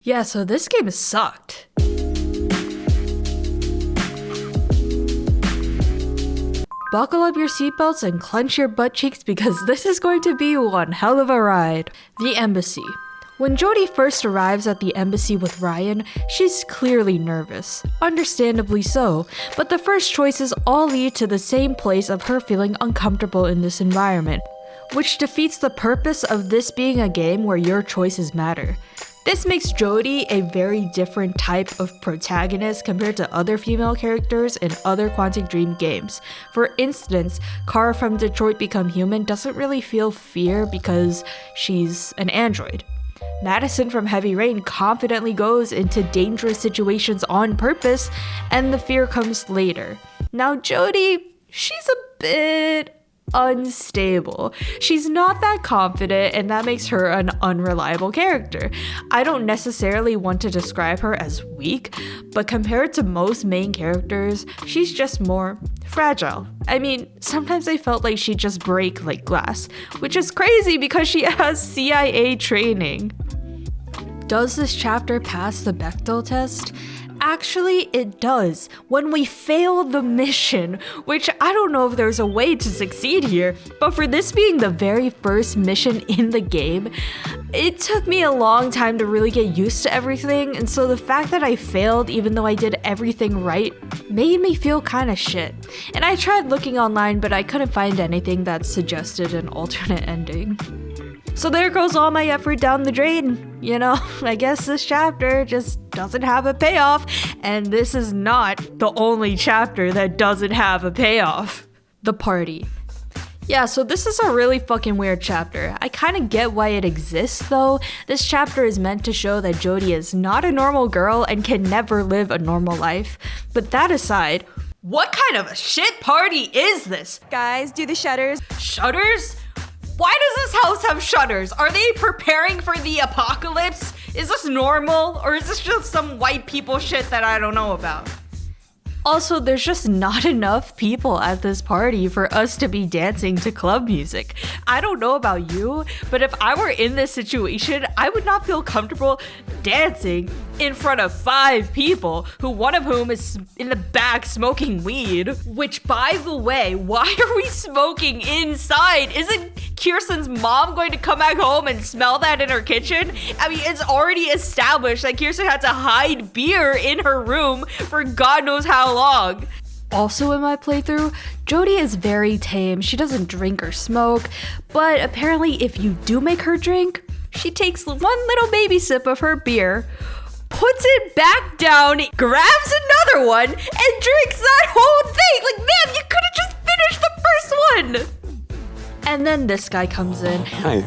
Yeah, so this game sucked. Buckle up your seatbelts and clench your butt cheeks because this is going to be one hell of a ride. The Embassy. When Jodie first arrives at the embassy with Ryan, she's clearly nervous. Understandably so, but the first choices all lead to the same place of her feeling uncomfortable in this environment, which defeats the purpose of this being a game where your choices matter. This makes Jodie a very different type of protagonist compared to other female characters in other Quantic Dream games. For instance, Kara from Detroit Become Human doesn't really feel fear because she's an android. Madison from Heavy Rain confidently goes into dangerous situations on purpose, and the fear comes later. Now Jodie, she's a bit unstable. She's not that confident, and that makes her an unreliable character. I don't necessarily want to describe her as weak, but compared to most main characters, she's just more fragile. I mean, sometimes I felt like she'd just break like glass, which is crazy because she has CIA training. Does this chapter pass the Bechdel test? Actually, it does. When we fail the mission, which I don't know if there's a way to succeed here, but for this being the very first mission in the game, it took me a long time to really get used to everything, and so the fact that I failed even though I did everything right made me feel kinda shit. And I tried looking online, but I couldn't find anything that suggested an alternate ending. So there goes all my effort down the drain. You know, I guess this chapter just doesn't have a payoff, and this is not the only chapter that doesn't have a payoff. The party. Yeah, so this is a really fucking weird chapter. I kind of get why it exists though. This chapter is meant to show that Jodie is not a normal girl and can never live a normal life. But that aside, what kind of a shit party is this? Guys, do the shutters. Shutters? Why does this house have shutters? Are they preparing for the apocalypse? Is this normal? Or is this just some white people shit that I don't know about? Also, there's just not enough people at this party for us to be dancing to club music. I don't know about you, but if I were in this situation, I would not feel comfortable dancing in front of 5 people, one of whom is in the back smoking weed. Which, by the way, why are we smoking inside? Isn't Kirsten's mom going to come back home and smell that in her kitchen? I mean, it's already established that Kirsten had to hide beer in her room for God knows how long. Also in my playthrough, Jodie is very tame. She doesn't drink or smoke, but apparently if you do make her drink, she takes one little baby sip of her beer, puts it back down, grabs another one, and drinks that whole thing. Like, man, you could have just finished the first one. And then this guy comes in. Hi,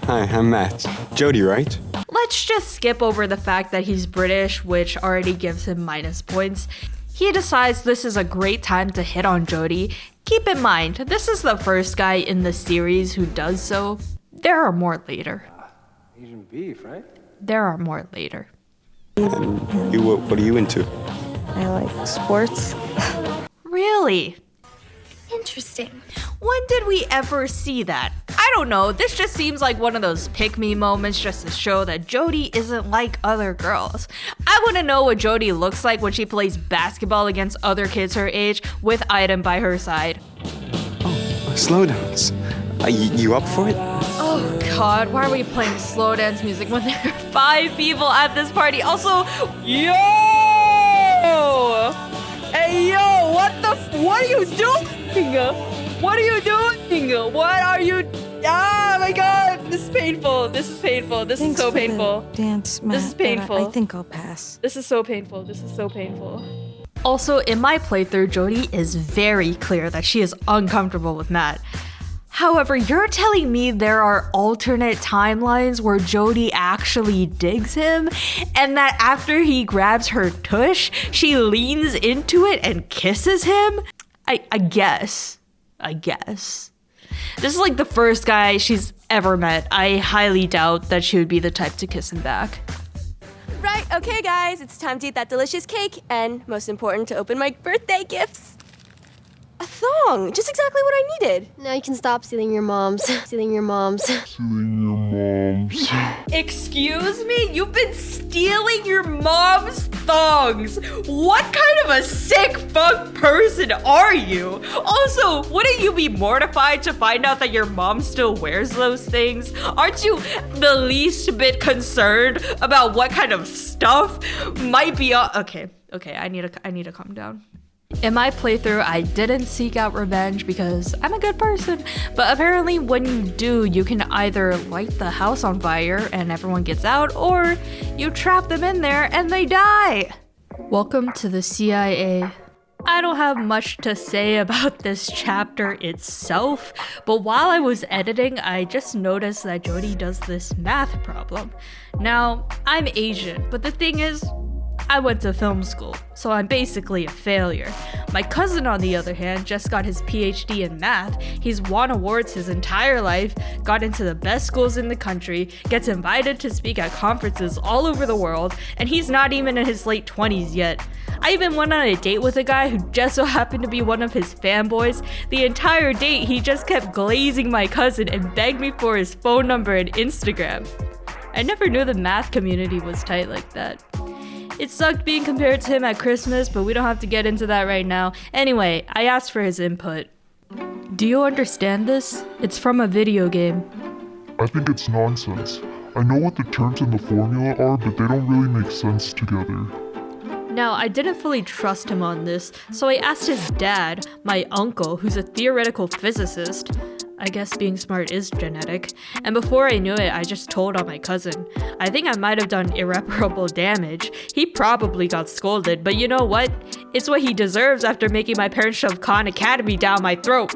I'm Matt. Jodie, right? Let's just skip over the fact that he's British, which already gives him minus points. He decides this is a great time to hit on Jodie. Keep in mind, this is the first guy in the series who does so. There are more later. Asian beef, right? There are more later. And what are you into? I like sports. Really? Interesting. When did we ever see that? I don't know, this just seems like one of those pick-me moments just to show that Jodie isn't like other girls. I want to know what Jodie looks like when she plays basketball against other kids her age with Item by her side. Oh, slow dance. You up for it? Oh god, why are we playing slow dance music when there are 5 people at this party? Also, yo! Hey yo, what are you doing? What are you doing? What are you? Ah, my god, this is painful. This is painful. This is so painful. Dance, Matt, This is painful. I think I'll pass. This is so painful. This is so painful. Also, in my playthrough, Jodie is very clear that she is uncomfortable with Matt. However, you're telling me there are alternate timelines where Jodie actually digs him, and that after he grabs her tush, she leans into it and kisses him? I guess. This is like the first guy she's ever met. I highly doubt that she would be the type to kiss him back. Right, okay guys, it's time to eat that delicious cake, and most important, to open my birthday gifts. A thong, just exactly what I needed. Now you can stop stealing your mom's. mom's. Excuse me? You've been stealing your mom's thongs. What kind of a sick fuck person are you? Also, wouldn't you be mortified to find out that your mom still wears those things? Aren't you the least bit concerned about what kind of stuff might be on? Okay, I need to calm down. In my playthrough, I didn't seek out revenge because I'm a good person, but apparently when you do, you can either light the house on fire and everyone gets out, or you trap them in there and they die. Welcome to the CIA. I don't have much to say about this chapter itself, but while I was editing, I just noticed that Jody does this math problem. Now, I'm Asian, but the thing is, I went to film school, so I'm basically a failure. My cousin, on the other hand, just got his PhD in math. He's won awards his entire life, got into the best schools in the country, gets invited to speak at conferences all over the world, and he's not even in his late 20s yet. I even went on a date with a guy who just so happened to be one of his fanboys. The entire date, he just kept glazing my cousin and begged me for his phone number and Instagram. I never knew the math community was tight like that. It sucked being compared to him at Christmas, but we don't have to get into that right now. Anyway, I asked for his input. Do you understand this? It's from a video game. I think it's nonsense. I know what the terms in the formula are, but they don't really make sense together. Now, I didn't fully trust him on this, so I asked his dad, my uncle, who's a theoretical physicist. I guess being smart is genetic. And before I knew it, I just told on my cousin. I think I might have done irreparable damage. He probably got scolded, but you know what? It's what he deserves after making my parents shove Khan Academy down my throat.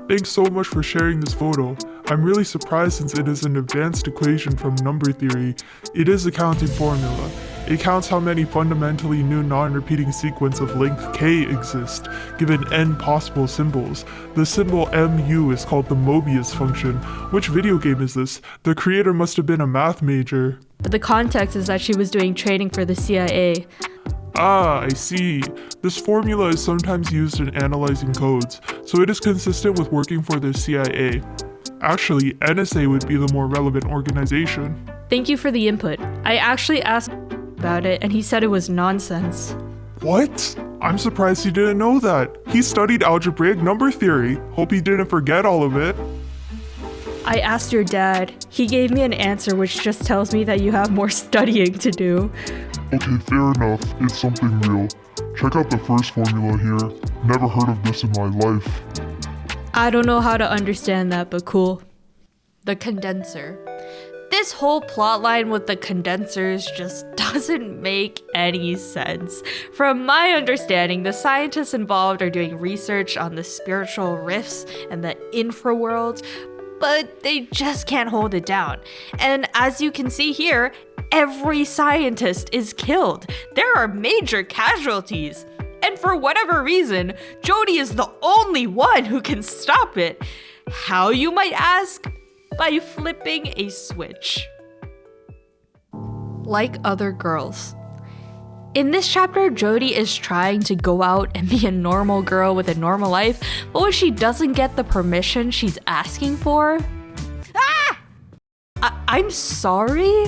Thanks so much for sharing this photo. I'm really surprised since it is an advanced equation from number theory. It is a counting formula. It counts how many fundamentally new non-repeating sequence of length k exist, given n possible symbols. The symbol mu is called the Mobius function. Which video game is this? The creator must have been a math major. But the context is that she was doing training for the CIA. Ah, I see. This formula is sometimes used in analyzing codes, so it is consistent with working for the CIA. Actually, NSA would be the more relevant organization. Thank you for the input. I actually asked about it and he said it was nonsense. What? I'm surprised he didn't know that. He studied algebraic number theory. Hope he didn't forget all of it. I asked your dad. He gave me an answer which just tells me that you have more studying to do. Okay, fair enough. It's something real. Check out the first formula here. Never heard of this in my life. I don't know how to understand that, but cool. The condenser. This whole plotline with the condensers just doesn't make any sense. From my understanding, the scientists involved are doing research on the spiritual rifts and the infraworld, but they just can't hold it down. And as you can see here, every scientist is killed. There are major casualties. And for whatever reason, Jody is the only one who can stop it. How, you might ask? By flipping a switch. Like other girls. In this chapter, Jody is trying to go out and be a normal girl with a normal life, but when she doesn't get the permission she's asking for... I'm sorry?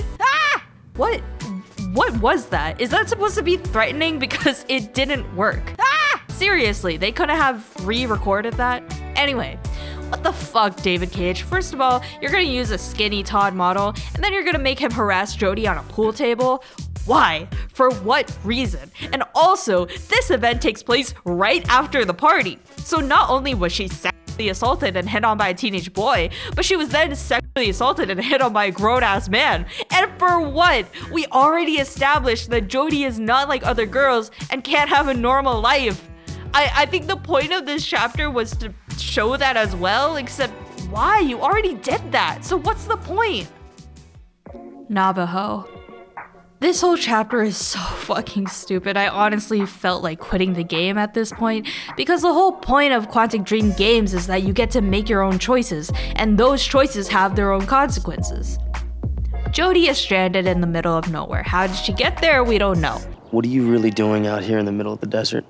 What was that? Is that supposed to be threatening? Because it didn't work. Seriously, they couldn't have re-recorded that? Anyway, what the fuck, David Cage? First of all, you're gonna use a skinny Todd model, and then you're gonna make him harass Jody on a pool table? Why? For what reason? And also, this event takes place right after the party. So not only was she sexually assaulted and hit on by a teenage boy, but she was then sexually assaulted and hit on by a grown-ass man. And for what? We already established that Jody is not like other girls and can't have a normal life. I think the point of this chapter was to show that as well, except why? You already did that, so what's the point? Navajo. This whole chapter is so fucking stupid. I honestly felt like quitting the game at this point, because the whole point of Quantic Dream games is that you get to make your own choices, and those choices have their own consequences. Jody is stranded in the middle of nowhere. How did she get there? We don't know. What are you really doing out here in the middle of the desert?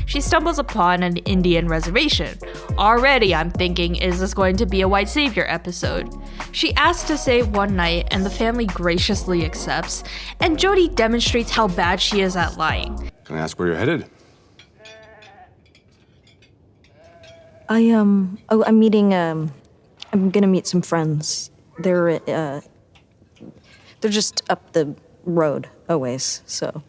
She stumbles upon an Indian reservation. Already I'm thinking, is this going to be a white savior episode? She asks to stay one night and the family graciously accepts, and Jody demonstrates how bad she is at lying. Can I ask where you're headed? I'm meeting, I'm gonna meet some friends. They're just up the road a ways, so.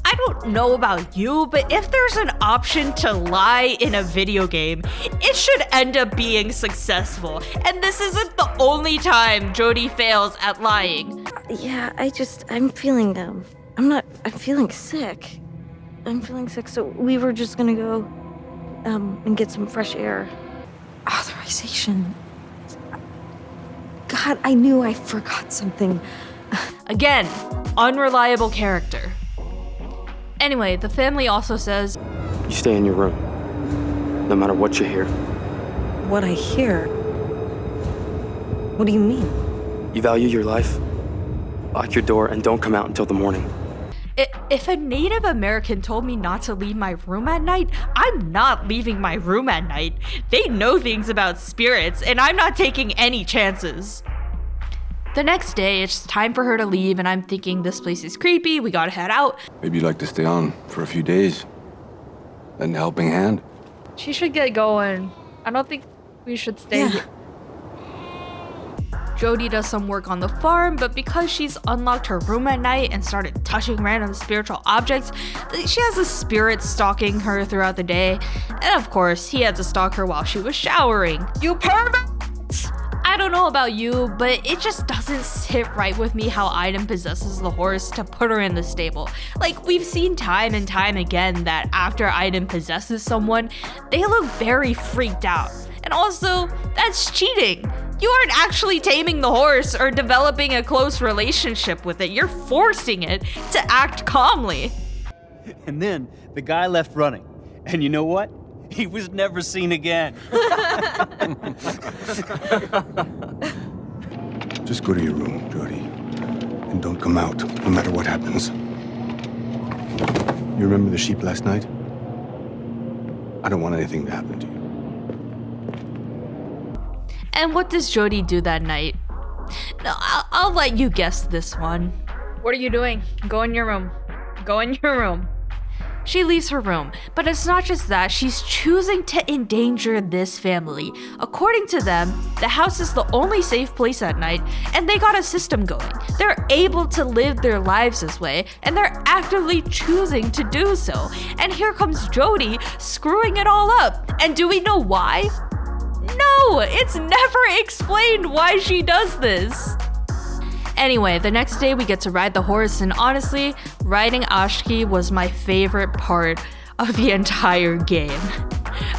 I don't know about you, but if there's an option to lie in a video game, it should end up being successful. And this isn't the only time Jody fails at lying. Yeah, I'm feeling, I'm feeling sick. I'm feeling sick, so we were just gonna go, and get some fresh air. Authorization. God, I knew I forgot something. Again, unreliable character. Anyway, the family also says, You stay in your room, no matter what you hear. What I hear? What do you mean? You value your life? Lock your door and don't come out until the morning. If a Native American told me not to leave my room at night, I'm not leaving my room at night. They know things about spirits, and I'm not taking any chances. The next day, it's time for her to leave, and I'm thinking this place is creepy, we gotta head out. Maybe you'd like to stay on for a few days. Lend a helping hand. She should get going. I don't think we should stay here. Jody does some work on the farm, but because she's unlocked her room at night and started touching random spiritual objects, she has a spirit stalking her throughout the day. And of course, he had to stalk her while she was showering. You pervert! I don't know about you, but it just doesn't sit right with me how Aiden possesses the horse to put her in the stable. Like, we've seen time and time again that after Aiden possesses someone, they look very freaked out. And also, that's cheating. You aren't actually taming the horse or developing a close relationship with it. You're forcing it to act calmly. And then the guy left running. And you know what? He was never seen again. Just go to your room, Jody. And don't come out, no matter what happens. You remember the sheep last night? I don't want anything to happen to you. And what does Jody do that night? No, I'll let you guess this one. What are you doing? Go in your room. Go in your room. She leaves her room, but it's not just that, she's choosing to endanger this family. According to them, the house is the only safe place at night, and they got a system going. They're able to live their lives this way, and they're actively choosing to do so. And here comes Jody screwing it all up. And do we know why? No, it's never explained why she does this. Anyway, the next day we get to ride the horse, and honestly, riding Ashki was my favorite part of the entire game.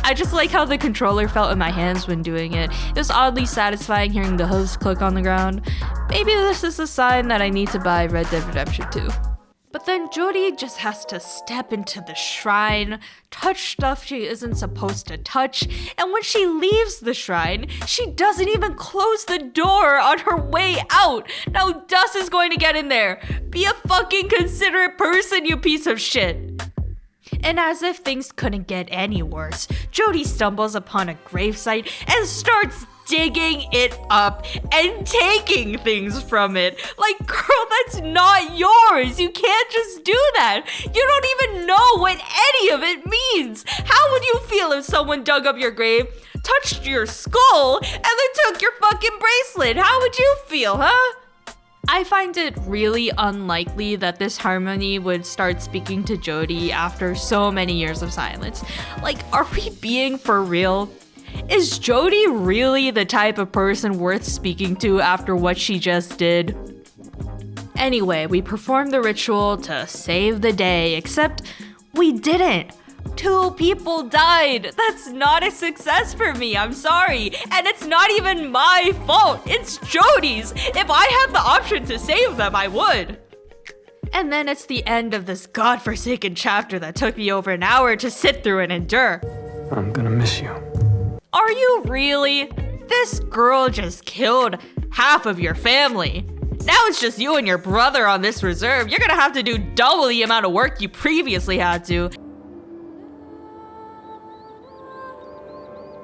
I just like how the controller felt in my hands when doing it. It was oddly satisfying hearing the hooves click on the ground. Maybe this is a sign that I need to buy Red Dead Redemption 2. But then Jody just has to step into the shrine, touch stuff she isn't supposed to touch, and when she leaves the shrine, she doesn't even close the door on her way out. Now dust is going to get in there. Be a fucking considerate person, you piece of shit. And as if things couldn't get any worse, Jody stumbles upon a gravesite and starts digging it up and taking things from it. Like, girl, that's not yours. You can't just do that. You don't even know what any of it means. How would you feel if someone dug up your grave, touched your skull, and then took your fucking bracelet? How would you feel, huh? I find it really unlikely that this Harmony would start speaking to Jody after so many years of silence. Like, are we being for real? Is Jody really the type of person worth speaking to after what she just did? Anyway, we performed the ritual to save the day, except we didn't. 2 people died. That's not a success for me, I'm sorry. And it's not even my fault, it's Jody's. If I had the option to save them, I would. And then it's the end of this godforsaken chapter that took me over an hour to sit through and endure. I'm gonna miss you. Are you really? This girl just killed half of your family. Now it's just you and your brother on this reserve. You're gonna have to do double the amount of work you previously had to.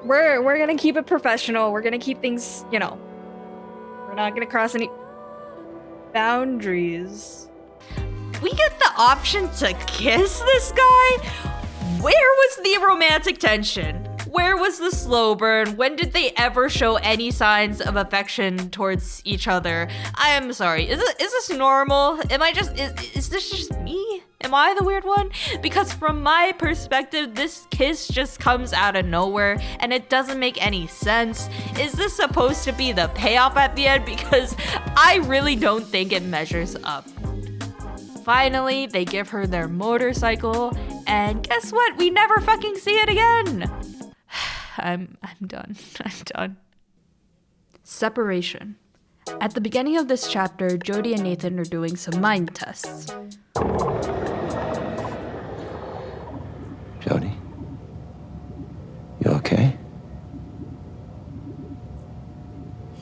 We're gonna keep it professional. We're gonna keep things, you know. We're not gonna cross any boundaries. We get the option to kiss this guy? Where was the romantic tension? Where was the slow burn? When did they ever show any signs of affection towards each other? I am sorry. Is this normal? Is this just me? Am I the weird one? Because from my perspective, this kiss just comes out of nowhere and it doesn't make any sense. Is this supposed to be the payoff at the end? Because I really don't think it measures up. Finally, they give her their motorcycle, and guess what? We never fucking see it again. I'm done. I'm done. Separation. At the beginning of this chapter, Jody and Nathan are doing some mind tests. Jody, you okay?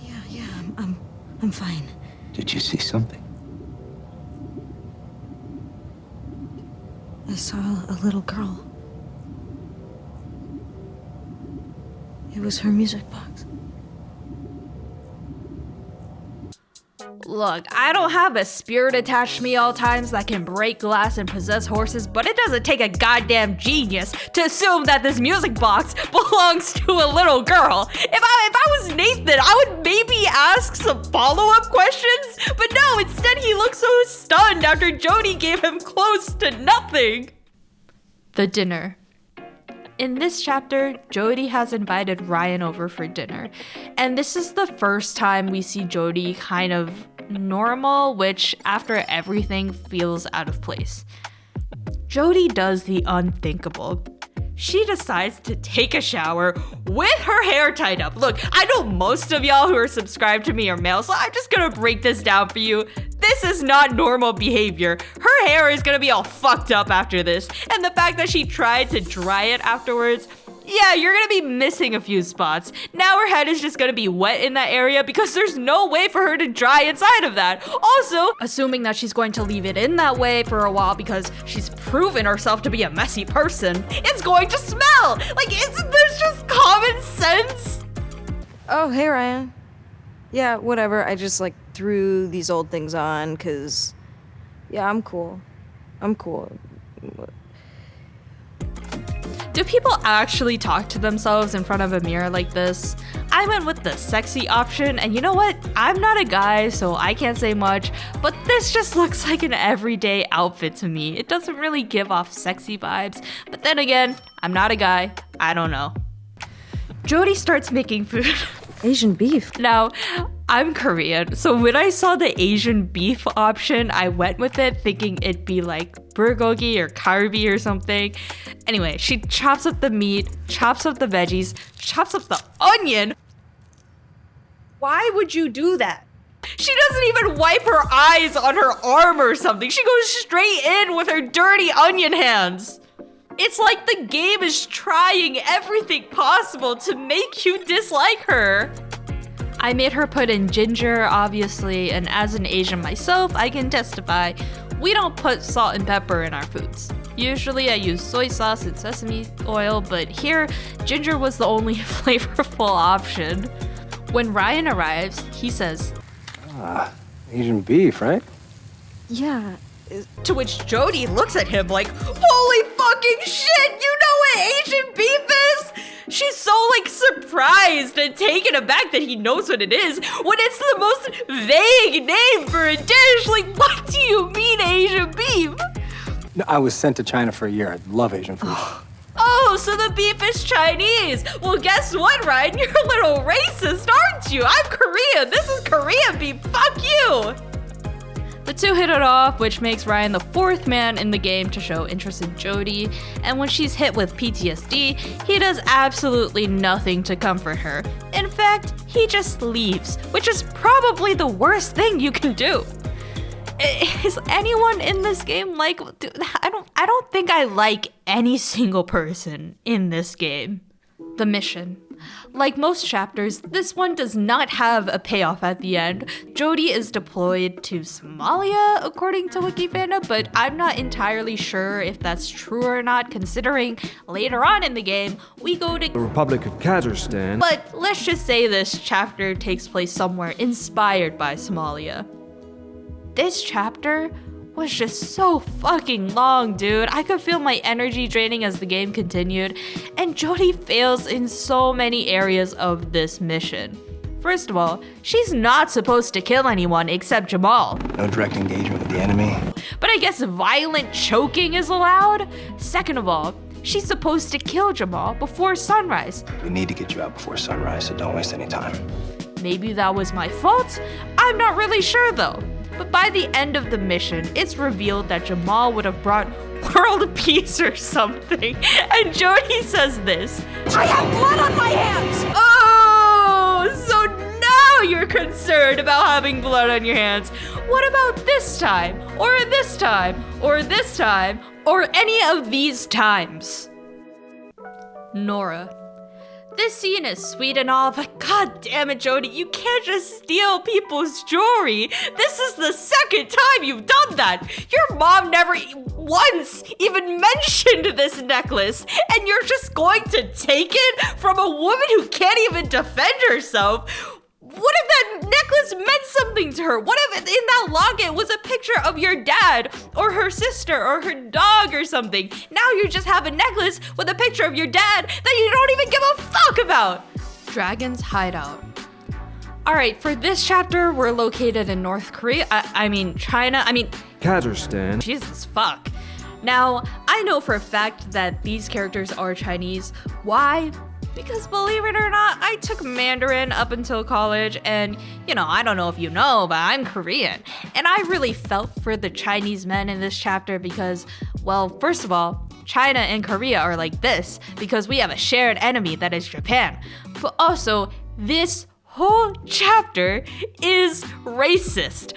Yeah, I'm fine. Did you see something? I saw a little girl. It was her music box. Look, I don't have a spirit attached to me all times that can break glass and possess horses, but it doesn't take a goddamn genius to assume that this music box belongs to a little girl. If I was Nathan, I would maybe ask some follow-up questions, but no, instead he looked so stunned after Jody gave him close to nothing. The dinner. In this chapter, Jody has invited Ryan over for dinner, and this is the first time we see Jody kind of normal, which after everything feels out of place. Jody does the unthinkable. She decides to take a shower with her hair tied up. Look, I know most of y'all who are subscribed to me are male, so I'm just gonna break this down for you. This is not normal behavior. Her hair is gonna be all fucked up after this. And the fact that she tried to dry it afterwards, yeah, you're gonna be missing a few spots. Now her head is just gonna be wet in that area because there's no way for her to dry inside of that. Also, assuming that she's going to leave it in that way for a while because she's proven herself to be a messy person, it's going to smell! Like, isn't this just common sense? Oh, hey, Ryan. Yeah, whatever. I just, threw these old things on, cause, yeah, I'm cool. Do people actually talk to themselves in front of a mirror like this? I went with the sexy option, and you know what? I'm not a guy, so I can't say much, but this just looks like an everyday outfit to me. It doesn't really give off sexy vibes, but then again, I'm not a guy. I don't know. Jody starts making food. Asian beef. Now, I'm Korean, so when I saw the Asian beef option, I went with it thinking it'd be like bulgogi or kalbi or something. Anyway, she chops up the meat, chops up the veggies, chops up the onion. Why would you do that? She doesn't even wipe her eyes on her arm or something. She goes straight in with her dirty onion hands. It's like the game is trying everything possible to make you dislike her. I made her put in ginger, obviously, and as an Asian myself, I can testify, we don't put salt and pepper in our foods. Usually I use soy sauce and sesame oil, but here, ginger was the only flavorful option. When Ryan arrives, he says, Asian beef, right? Yeah. To which Jody looks at him like, holy fucking shit, you know what Asian beef is? She's so surprised and taken aback that he knows what it is when it's the most vague name for a dish. What do you mean Asian beef? No, I was sent to China for a year. I love Asian food. Oh, so the beef is Chinese. Well, guess what, Ryan? You're a little racist, aren't you? I'm Korean. This is Korean beef. Fuck you. The two hit it off, which makes Ryan the fourth man in the game to show interest in Jody, and when she's hit with PTSD, he does absolutely nothing to comfort her. In fact, he just leaves, which is probably the worst thing you can do. Is anyone in this game I don't think I like any single person in this game. The mission. Like most chapters, this one does not have a payoff at the end. Jodie is deployed to Somalia, according to Wikifandom, but I'm not entirely sure if that's true or not, considering later on in the game, we go to the Republic of Kazakhstan. But let's just say this chapter takes place somewhere inspired by Somalia. This chapter was just so fucking long, dude. I could feel my energy draining as the game continued, and Jodie fails in so many areas of this mission. First of all, she's not supposed to kill anyone except Jamal. No direct engagement with the enemy. But I guess violent choking is allowed? Second of all, she's supposed to kill Jamal before sunrise. We need to get you out before sunrise, so don't waste any time. Maybe that was my fault? I'm not really sure though. But by the end of the mission, it's revealed that Jamal would have brought world peace or something. And Jodie says this: I have blood on my hands! Oh, so now you're concerned about having blood on your hands. What about this time? Or this time? Or this time? Or any of these times? Nora. This scene is sweet and all, but god damn it, Jodie, you can't just steal people's jewelry. This is the second time you've done that. Your mom never once even mentioned this necklace, and you're just going to take it from a woman who can't even defend herself. What if that necklace meant something to her? What if in that locket was a picture of your dad or her sister or her dog or something? Now you just have a necklace with a picture of your dad that you don't even give a fuck about. Dragon's Hideout. Alright, for this chapter, we're located in North Korea. Kazakhstan. Jesus fuck. Now, I know for a fact that these characters are Chinese. Why? Because believe it or not, I took Mandarin up until college, and I don't know if you know, but I'm Korean. And I really felt for the Chinese men in this chapter because, well, first of all, China and Korea are like this because we have a shared enemy that is Japan. But also, this whole chapter is racist.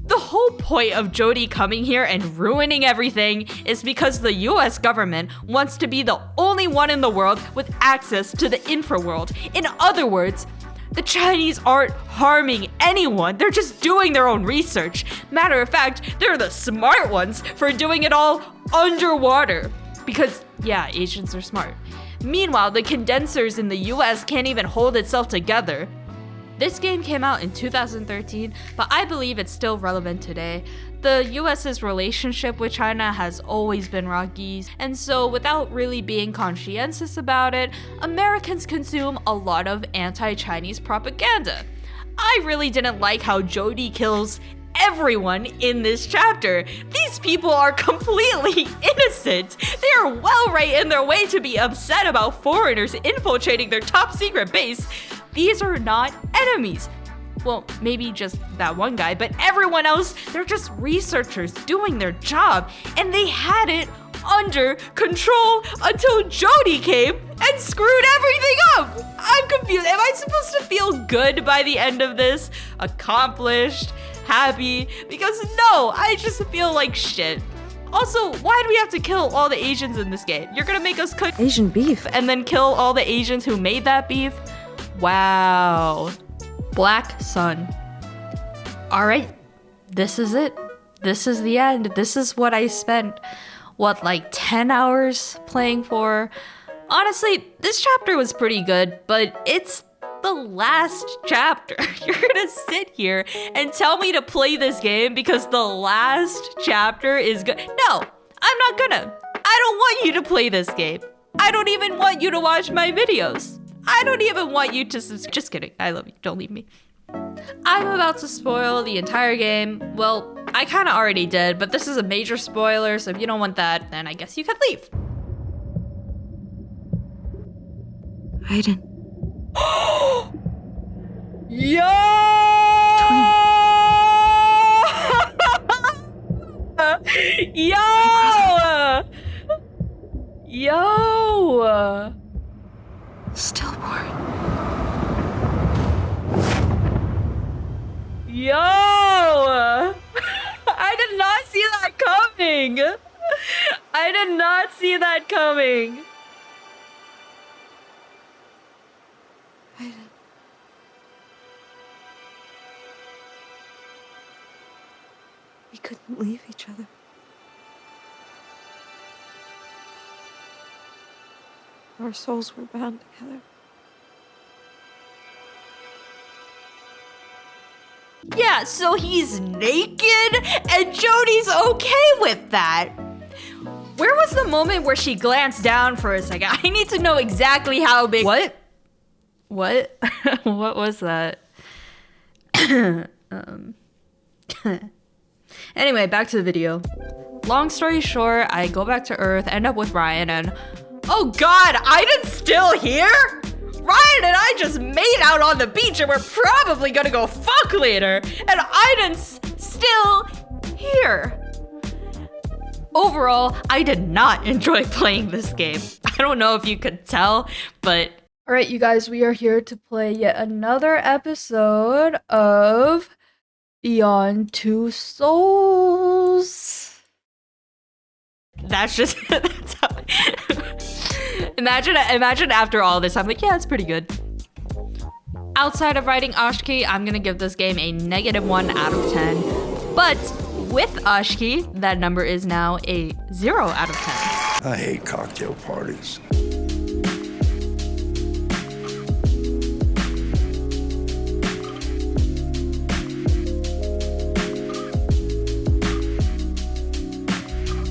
The whole point of Jodie coming here and ruining everything is because the US government wants to be the only one in the world with access to the infraworld. In other words, the Chinese aren't harming anyone, they're just doing their own research. Matter of fact, they're the smart ones for doing it all underwater. Because, yeah, Asians are smart. Meanwhile, the condensers in the US can't even hold itself together. This game came out in 2013, but I believe it's still relevant today. The US's relationship with China has always been rocky, and so without really being conscientious about it, Americans consume a lot of anti-Chinese propaganda. I really didn't like how Jodie kills everyone in this chapter. These people are completely innocent. They are well right in their way to be upset about foreigners infiltrating their top secret base. These are not enemies. Well, maybe just that one guy, but everyone else, they're just researchers doing their job, and they had it under control until Jodie came and screwed everything up. I'm confused. Am I supposed to feel good by the end of this? Accomplished? Happy? Because no, I just feel like shit. Also, why do we have to kill all the Asians in this game? You're gonna make us cook Asian beef and then kill all the Asians who made that beef? Wow. Black Sun. Alright, this is it. This is the end. This is what I spent, 10 hours playing for? Honestly, this chapter was pretty good, but it's the last chapter. You're gonna sit here and tell me to play this game because the last chapter is good? No, I'm not gonna. I don't want you to play this game. I don't even want you to watch my videos. I don't even want you to just kidding. I love you. Don't leave me. I'm about to spoil the entire game. Well, I kind of already did, but this is a major spoiler, so if you don't want that, then I guess you could leave. Raiden. Yo! Yo! Yo! Stillborn. Yo! I did not see that coming. I did not see that coming. We couldn't leave each other. Our souls were bound together. Yeah, so he's naked and Jodie's okay with that. Where was the moment where she glanced down for a second? I need to know exactly how big. What? What? What was that? Anyway, back to the video. Long story short, I go back to Earth, end up with Ryan, and oh god, Aiden's still here? Ryan and I just made out on the beach and we're probably gonna go fuck later, and Aiden's still here. Overall, I did not enjoy playing this game. I don't know if you could tell, but... Alright, you guys, we are here to play yet another episode of Beyond Two Souls. That's just... that's how... Imagine after all this, I'm like, yeah, it's pretty good. Outside of writing Ashki, I'm gonna give this game a -1 out of 10. But with Ashki, that number is now a 0 out of 10. I hate cocktail parties.